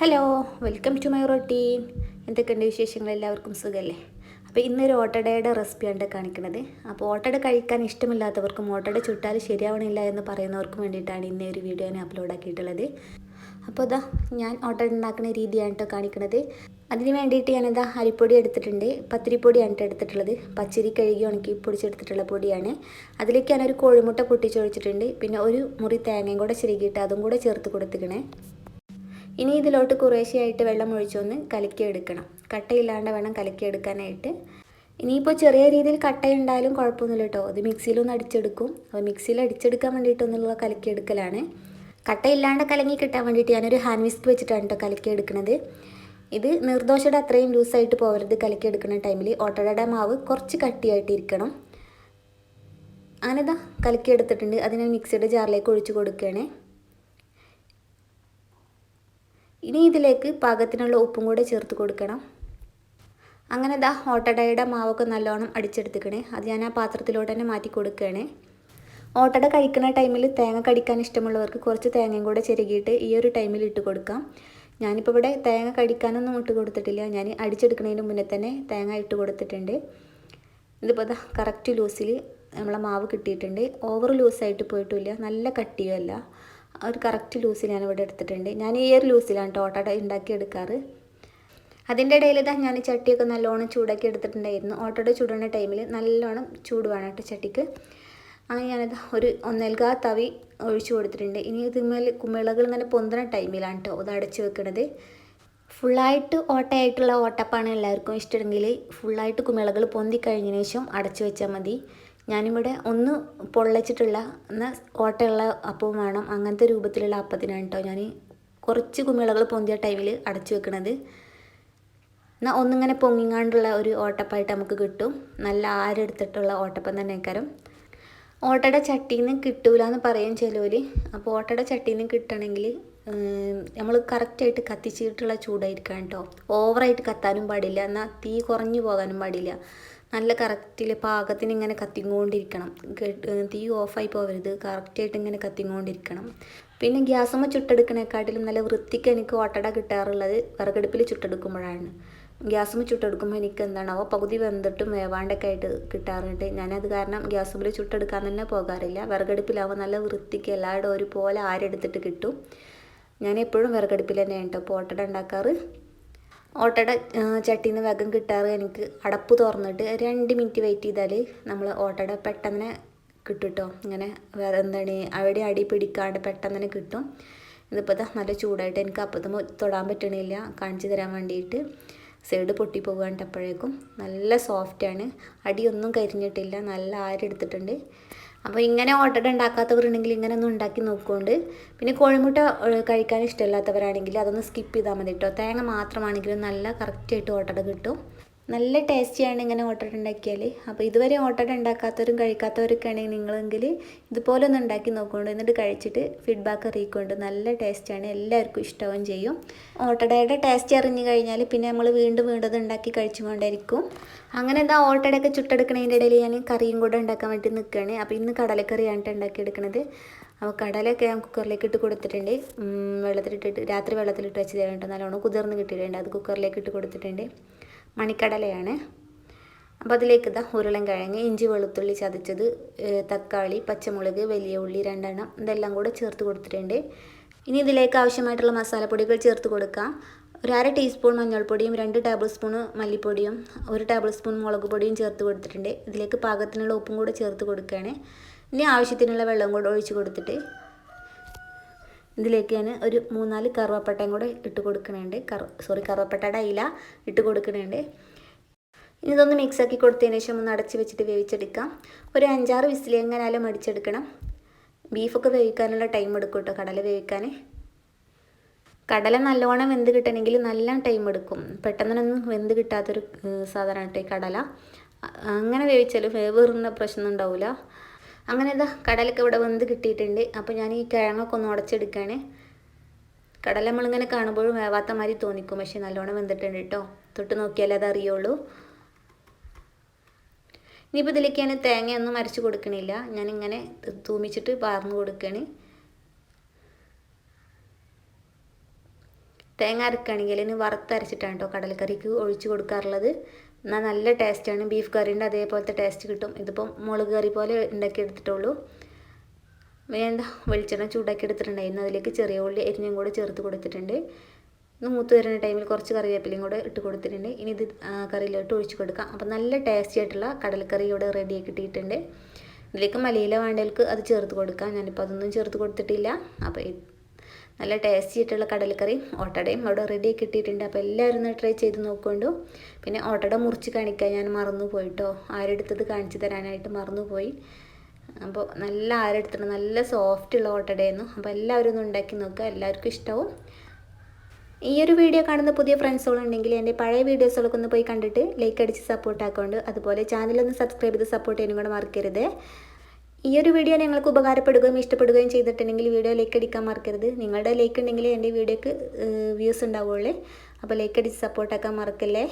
Hello, welcome to my routine. എന്തൊക്കെയുണ്ട് വിശേഷങ്ങൾ? എല്ലാവർക്കും സുഖമല്ലേ? അപ്പോൾ ഇന്നൊരു ഓട്ടടയുടെ റെസിപ്പിയാണ് കാണിക്കുന്നത്. അപ്പോൾ ഓട്ടട കഴിക്കാൻ ഇഷ്ടമില്ലാത്തവർക്കും ഓട്ടട ചുട്ടാൽ ശരിയാവണില്ല എന്ന് പറയുന്നവർക്കും വേണ്ടിയിട്ടാണ് ഇന്നേ ഒരു വീഡിയോ ഞാൻ അപ്ലോഡ് ആക്കിയിട്ടുള്ളത്. അപ്പോൾ ഇതാ ഞാൻ ഓട്ടട ഉണ്ടാക്കുന്ന രീതിയാണ് കേട്ടോ കാണിക്കുന്നത്. അതിന് വേണ്ടിയിട്ട് ഞാനിതാ അരിപ്പൊടി എടുത്തിട്ടുണ്ട്, പത്തിരിപ്പൊടിയാണ് കേട്ടോ എടുത്തിട്ടുള്ളത്. പച്ചരി കഴുകി ഉണക്കി പൊടിച്ചെടുത്തിട്ടുള്ള പൊടിയാണ്. അതിലേക്ക് ഞാനൊരു കോഴിമുട്ട പൊട്ടിച്ചൊഴിച്ചിട്ടുണ്ട്. പിന്നെ ഒരു മുറി തേങ്ങയും കൂടെ ചിരകിയിട്ട് അതും കൂടെ ചേർത്ത് കൊടുത്തിക്കണേ. ഇനി ഇതിലോട്ട് കുറേശ്ശെയായിട്ട് വെള്ളം ഒഴിച്ചൊന്ന് കലക്കിയെടുക്കണം. കട്ടയില്ലാണ്ട് വേണം കലക്കിയെടുക്കാനായിട്ട്. ഇനിയിപ്പോൾ ചെറിയ രീതിയിൽ കട്ടയുണ്ടായാലും കുഴപ്പമൊന്നുമില്ല കേട്ടോ. അത് മിക്സിയിലൊന്ന് അടിച്ചെടുക്കും. അപ്പോൾ മിക്സിയിൽ അടിച്ചെടുക്കാൻ വേണ്ടിയിട്ടൊന്നുള്ള കലക്കിയെടുക്കലാണ്. കട്ടയില്ലാണ്ട് കലങ്ങി കിട്ടാൻ വേണ്ടിയിട്ട് ഞാനൊരു ഹാൻഡ് വിസ്ക് വെച്ചിട്ടാണ് കേട്ടോ കലക്കിയെടുക്കുന്നത്. ഇത് നീർദോശയുടെ അത്രയും ലൂസായിട്ട് പോകരുത്. കലക്കിയെടുക്കുന്ന ടൈമിൽ ഓട്ടടയുടെ മാവ് കുറച്ച് കട്ടിയായിട്ടിരിക്കണം. അങ്ങനെതാ കലക്കിയെടുത്തിട്ടുണ്ട്. അതിനെ മിക്സിയുടെ ജാറിലേക്ക് ഒഴിച്ച് കൊടുക്കുകയാണ്. ഇനി ഇതിലേക്ക് പാകത്തിനുള്ള ഉപ്പും കൂടെ ചേർത്ത് കൊടുക്കണം. അങ്ങനെ ദാ ഓട്ടടയുടെ മാവൊക്കെ നല്ലോണം അടിച്ചെടുത്തിക്കണേ. അത് ഞാൻ ആ പാത്രത്തിലോട്ട് തന്നെ മാറ്റി കൊടുക്കുകയാണ്. ഓട്ടട കഴിക്കുന്ന ടൈമിൽ തേങ്ങ കടിക്കാൻ ഇഷ്ടമുള്ളവർക്ക് കുറച്ച് തേങ്ങയും കൂടെ ചിരകിയിട്ട് ഈ ഒരു ടൈമിൽ ഇട്ട് കൊടുക്കാം. ഞാനിപ്പോൾ ഇവിടെ തേങ്ങ കടിക്കാനൊന്നും ഇട്ട് കൊടുത്തിട്ടില്ല. ഞാൻ അടിച്ചെടുക്കുന്നതിന് മുന്നേ തന്നെ തേങ്ങ ഇട്ട് കൊടുത്തിട്ടുണ്ട്. ഇതിപ്പോൾ ദാ കറക്റ്റ് ലൂസിൽ നമ്മളെ മാവ് കിട്ടിയിട്ടുണ്ട്. ഓവർ ലൂസായിട്ട് പോയിട്ടില്ല, നല്ല കട്ടിയുമല്ല. ഒരു കറക്റ്റ് ലൂസിൽ ഞാനിവിടെ എടുത്തിട്ടുണ്ട്. ഞാൻ ഈ ഒരു ലൂസിലാണ് ഓട്ടട ഉണ്ടാക്കിയെടുക്കാറ്. അതിൻ്റെ ഇടയിൽ ഇതാ ഞാൻ ചട്ടിയൊക്കെ നല്ലോണം ചൂടാക്കി എടുത്തിട്ടുണ്ടായിരുന്നു. ഓട്ടട ചൂടുന്ന ടൈമിൽ നല്ലോണം ചൂട് വേണം കേട്ടോ ചട്ടിക്ക്. അങ്ങനെ ഞാനിത് ഒരു 1.25 തവി ഒഴിച്ചു കൊടുത്തിട്ടുണ്ട്. ഇനി ഇതിന്മേൽ കുമിളകൾ ഇങ്ങനെ പൊന്തുന്ന ടൈമിലാണ് കേട്ടോ ഇത് അടച്ച് വെക്കുന്നത്. ഫുള്ളായിട്ട് ഓട്ടയായിട്ടുള്ള ഓട്ടപ്പാണ് എല്ലാവർക്കും ഇഷ്ടമെങ്കിൽ ഫുള്ളായിട്ട് കുമിളകൾ പൊന്തിക്കഴിഞ്ഞതിന് ശേഷം അടച്ചു വെച്ചാൽ മതി. ഞാനിവിടെ ഒന്ന് പൊള്ളച്ചിട്ടുള്ള എന്നാൽ ഓട്ടയുള്ള അപ്പം വേണം, അങ്ങനത്തെ രൂപത്തിലുള്ള അപ്പത്തിനാണ് കേട്ടോ ഞാൻ കുറച്ച് കുമിളകൾ പൊന്തിയ ടൈമിൽ അടച്ചു വെക്കുന്നത്. എന്നാൽ ഒന്നിങ്ങനെ പൊങ്ങിങ്ങാണ്ടുള്ള ഒരു ഓട്ടപ്പായിട്ട് നമുക്ക് കിട്ടും. നല്ല ആരെടുത്തിട്ടുള്ള ഓട്ടപ്പം തന്നെ ആക്കാരം. ഓട്ടട ചട്ടിയിൽ നിന്ന് കിട്ടൂല എന്ന് പറയും ചിലവർ. അപ്പോൾ ഓട്ടട ചട്ടിയിൽ നിന്ന് കിട്ടണമെങ്കിൽ നമ്മൾ കറക്റ്റായിട്ട് കത്തിച്ചിട്ടുള്ള ചൂടായിരിക്കണം കേട്ടോ. ഓവറായിട്ട് കത്താനും പാടില്ല, എന്നാൽ തീ കുറഞ്ഞു പോകാനും പാടില്ല. നല്ല കറക്റ്റിൽ പാകത്തിന് ഇങ്ങനെ കത്തിക്കൊണ്ടിരിക്കണം. തീ ഓഫായി പോകരുത്, കറക്റ്റായിട്ട് ഇങ്ങനെ കത്തിക്കൊണ്ടിരിക്കണം. പിന്നെ ഗ്യാസുമ്മ ചുട്ടെടുക്കണേക്കാട്ടിലും നല്ല വൃത്തിക്ക് എനിക്ക് ഓട്ടട കിട്ടാറുള്ളത് വിറകടുപ്പിൽ ചുട്ടെടുക്കുമ്പോഴാണ്. ഗ്യാസുമ്മ ചുട്ടെടുക്കുമ്പോൾ എനിക്ക് എന്താണാവോ പകുതി വെന്തിട്ടും വേവാണ്ടൊക്കെ ആയിട്ട് കിട്ടാറുണ്ട്. ഞാനത് കാരണം ഗ്യാസുമ്മിൽ ചുട്ടെടുക്കാൻ തന്നെ പോകാറില്ല. വിറകടുപ്പിലാവുമ്പോൾ നല്ല വൃത്തിക്ക് എല്ലായിടും ഒരുപോലെ ആരെടുത്തിട്ട് കിട്ടും. ഞാൻ എപ്പോഴും വിറകടുപ്പിൽ തന്നെയാണ് കേട്ടോ ഇപ്പോൾ ഓട്ടട ഉണ്ടാക്കാറ്. ഓട്ടട ചട്ടിയിൽ നിന്ന് വേഗം കിട്ടാറ് എനിക്ക് അടപ്പ് തുറന്നിട്ട് 2 മിനിറ്റ് വെയിറ്റ് ചെയ്താൽ നമ്മൾ ഓട്ടട പെട്ടെന്ന് കിട്ടും കേട്ടോ. ഇങ്ങനെ എന്താണ് അവിടെ അടി പിടിക്കാണ്ട് പെട്ടെന്ന് തന്നെ കിട്ടും. ഇതിപ്പോൾ നല്ല ചൂടായിട്ട് എനിക്ക് അപ്പം തൊടാൻ പറ്റണില്ല, കാണിച്ചു തരാൻ വേണ്ടിയിട്ട്. സൈഡ് പൊട്ടി പോകാണ്ട് അപ്പോഴേക്കും നല്ല സോഫ്റ്റാണ്, അടിയൊന്നും കരിഞ്ഞിട്ടില്ല, നല്ല ആരെടുത്തിട്ടുണ്ട്. അപ്പോൾ ഇങ്ങനെ ഓട്ടട ഉണ്ടാക്കാത്തവരുണ്ടെങ്കിൽ ഇങ്ങനെ ഒന്ന് ഉണ്ടാക്കി നോക്കുകൊണ്ട്. പിന്നെ കോഴിമുട്ട കഴിക്കാൻ ഇഷ്ടമില്ലാത്തവരാണെങ്കിൽ അതൊന്ന് സ്കിപ്പ് ചെയ്താൽ മതി കേട്ടോ. തേങ്ങ മാത്രമാണെങ്കിലും നല്ല കറക്റ്റായിട്ട് ഓട്ടട കിട്ടും. നല്ല ടേസ്റ്റിയാണ് ഇങ്ങനെ ഓട്ടട ഉണ്ടാക്കിയാൽ. അപ്പോൾ ഇതുവരെ ഓട്ടട ഉണ്ടാക്കാത്തവരും കഴിക്കാത്തവരൊക്കെ ആണെങ്കിൽ നിങ്ങളെങ്കിൽ ഇതുപോലെ ഒന്ന് ഉണ്ടാക്കി നോക്കുകൊണ്ട് എന്നിട്ട് കഴിച്ചിട്ട് ഫീഡ്ബാക്ക് അറിയിക്കൊണ്ട്. നല്ല ടേസ്റ്റിയാണ്, എല്ലാവർക്കും ഇഷ്ടവും ചെയ്യും. ഓട്ടടയുടെ ടേസ്റ്റ് അറിഞ്ഞു കഴിഞ്ഞാൽ പിന്നെ നമ്മൾ വീണ്ടും വീണ്ടും അത് ഉണ്ടാക്കി കഴിച്ചുകൊണ്ടായിരിക്കും. അങ്ങനെ എന്താ ഓട്ടടയൊക്കെ ചുട്ടെടുക്കണതിൻ്റെ ഇടയിൽ ഞാൻ കറിയും കൂടെ ഉണ്ടാക്കാൻ വേണ്ടി നിൽക്കുകയാണ്. അപ്പോൾ ഇന്ന് കടലക്കറിയാണ് ഉണ്ടാക്കിയെടുക്കുന്നത്. അപ്പോൾ കടലൊക്കെ ഞാൻ കുക്കറിലേക്ക് ഇട്ട് കൊടുത്തിട്ടുണ്ട്. വെള്ളത്തിലിട്ടിട്ട് രാത്രി വെള്ളത്തിലിട്ട് വെച്ച് തരാം. നല്ലോണം കുതിർന്ന് കിട്ടിയിട്ടുണ്ട്. അത് കുക്കറിലേക്ക് ഇട്ട് കൊടുത്തിട്ടുണ്ട്. മണിക്കടലയാണ്. അപ്പോൾ അതിലേക്ക് ഇതാ ഉരുളൻകിഴങ്ങ്, ഇഞ്ചി വെളുത്തുള്ളി ചതച്ചത്, തക്കാളി, പച്ചമുളക്, വലിയ ഉള്ളി 2 എണ്ണം ഇതെല്ലാം കൂടെ ചേർത്ത് കൊടുത്തിട്ടുണ്ട്. ഇനി ഇതിലേക്ക് ആവശ്യമായിട്ടുള്ള മസാലപ്പൊടികൾ ചേർത്ത് കൊടുക്കാം. ഒരു 1/2 ടീസ്പൂൺ മഞ്ഞൾപ്പൊടിയും 2 ടേബിൾ സ്പൂൺ മല്ലിപ്പൊടിയും 1 ടേബിൾ സ്പൂൺ മുളക് പൊടിയും ചേർത്ത് കൊടുത്തിട്ടുണ്ട്. ഇതിലേക്ക് പാകത്തിനുള്ള ഉപ്പും കൂടെ ചേർത്ത് കൊടുക്കുകയാണ്. ഇനി ആവശ്യത്തിനുള്ള വെള്ളം കൂടെ ഒഴിച്ച് കൊടുത്തിട്ട് ഇതിലേക്ക് ഞാൻ ഒരു 3-4 കറുവപ്പട്ടയും കൂടെ ഇട്ട് കൊടുക്കുന്നുണ്ട്. കറുവപ്പട്ടയുടെ ഇല ഇട്ട് കൊടുക്കുന്നുണ്ട്. ഇനി ഇതൊന്ന് മിക്സാക്കി കൊടുത്തതിന് ശേഷം ഒന്ന് അടച്ച് വെച്ചിട്ട് വേവിച്ചെടുക്കാം. ഒരു 5-6 വിസിൽ എങ്ങനെയാലും അടിച്ചെടുക്കണം. ബീഫൊക്കെ വേവിക്കാനുള്ള ടൈം എടുക്കും കേട്ടോ കടല വേവിക്കാൻ. കടല നല്ലോണം വെന്ത് കിട്ടണമെങ്കിൽ നല്ല ടൈം എടുക്കും. പെട്ടെന്നൊന്നും വെന്ത് കിട്ടാത്തൊരു സാധനമാണ് കേട്ടോ ഈ കടല. അങ്ങനെ വേവിച്ചാൽ വേവേറുന്ന പ്രശ്നം ഉണ്ടാവില്ല. അങ്ങനെ ഇതാ കടലൊക്കെ ഇവിടെ വെന്ത് കിട്ടിയിട്ടുണ്ട്. അപ്പോൾ ഞാൻ ഈ കിഴങ്ങൊക്കെ ഒന്ന് ഉടച്ചെടുക്കുകയാണ്. കടല നമ്മളിങ്ങനെ കാണുമ്പോഴും വേവാത്ത മാതിരി തോന്നിക്കും, പക്ഷേ നല്ലോണം വെന്തിട്ടുണ്ട് കേട്ടോ. തൊട്ട് നോക്കിയാലേ അത് അറിയുള്ളൂ. ഇനിയിപ്പോൾ ഇതിലേക്ക് ഞാൻ തേങ്ങയൊന്നും അരച്ച് കൊടുക്കണില്ല. ഞാനിങ്ങനെ തൂമിച്ചിട്ട് പാർന്ന് കൊടുക്കുകയാണ്. തേങ്ങ അരക്കുകയാണെങ്കിൽ ഇനി വറുത്തരച്ചിട്ടാണ് കേട്ടോ കടലക്കറിക്ക് ഒഴിച്ച് കൊടുക്കാറുള്ളത്. എന്നാൽ നല്ല ടേസ്റ്റാണ്. ബീഫ് കറീൻ്റെ അതേപോലത്തെ ടേസ്റ്റ് കിട്ടും. ഇതിപ്പം മുളക് കറി പോലെ ഉണ്ടാക്കി എടുത്തിട്ടുള്ളൂ. വേണ്ട വെളിച്ചെണ്ണ ചൂടാക്കി എടുത്തിട്ടുണ്ടായിരുന്നു. അതിലേക്ക് ചെറിയ ഉള്ളി എരിഞ്ഞും കൂടെ ചേർത്ത് കൊടുത്തിട്ടുണ്ട്. ഒന്ന് മൂത്ത് വരുന്ന ടൈമിൽ കുറച്ച് കറിവേപ്പിലയും കൂടെ ഇട്ട് കൊടുത്തിട്ടുണ്ട്. ഇനി ഇത് കറിയിലോട്ട് ഒഴിച്ച് കൊടുക്കാം. അപ്പോൾ നല്ല ടേസ്റ്റി ആയിട്ടുള്ള കടലക്കറി ഇവിടെ റെഡിയാക്കി കിട്ടിയിട്ടുണ്ട്. ഇതിലേക്ക് മല്ലിയില വേണ്ടവർക്ക് അത് ചേർത്ത് കൊടുക്കാം. ഞാനിപ്പോൾ അതൊന്നും ചേർത്ത് കൊടുത്തിട്ടില്ല. അപ്പോൾ നല്ല ടേസ്റ്റി ആയിട്ടുള്ള കടലക്കറി ഓട്ടടയും അവിടെ റെഡി കിട്ടിയിട്ടുണ്ട്. അപ്പോൾ എല്ലാവരും ഒന്ന് ട്രൈ ചെയ്ത് നോക്കൊണ്ടു. പിന്നെ ഓട്ടട മുറിച്ച് കാണിക്കാൻ ഞാൻ മറന്നു പോയിട്ടോ, ആരെടുത്തത് കാണിച്ചു തരാനായിട്ട് മറന്നുപോയി. അപ്പോൾ നല്ല ആരെടുത്തിട്ട് നല്ല സോഫ്റ്റുള്ള ഓട്ടടയായിരുന്നു. അപ്പോൾ എല്ലാവരും ഒന്ന് ഉണ്ടാക്കി നോക്കുക, എല്ലാവർക്കും ഇഷ്ടമാവും. ഈ ഒരു വീഡിയോ കാണുന്ന പുതിയ ഫ്രണ്ട്സുകളുണ്ടെങ്കിൽ എൻ്റെ പഴയ വീഡിയോസുകളൊക്കെ ഒന്ന് പോയി കണ്ടിട്ട് ലൈക്ക് അടിച്ച് സപ്പോർട്ട് ആക്കുന്നുണ്ട്. അതുപോലെ ചാനലൊന്ന് സബ്സ്ക്രൈബ് ചെയ്ത് സപ്പോർട്ട് ചെയ്യാനും കൂടെ മറക്കരുത്. ഈ ഒരു വീഡിയോ നിങ്ങൾക്ക് ഉപകാരപ്പെടുകയും ഇഷ്ടപ്പെടുകയും ചെയ്തിട്ടുണ്ടെങ്കിൽ വീഡിയോ ലൈക്ക് അടിക്കാൻ മറക്കരുത്. നിങ്ങളുടെ ലൈക്ക് ഉണ്ടെങ്കിൽ എൻ്റെ വീഡിയോക്ക് വ്യൂസ് ഉണ്ടാവുള്ളൂ. അപ്പോൾ ലൈക്ക് അടിച്ച് സപ്പോർട്ടാക്കാൻ മറക്കല്ലേ.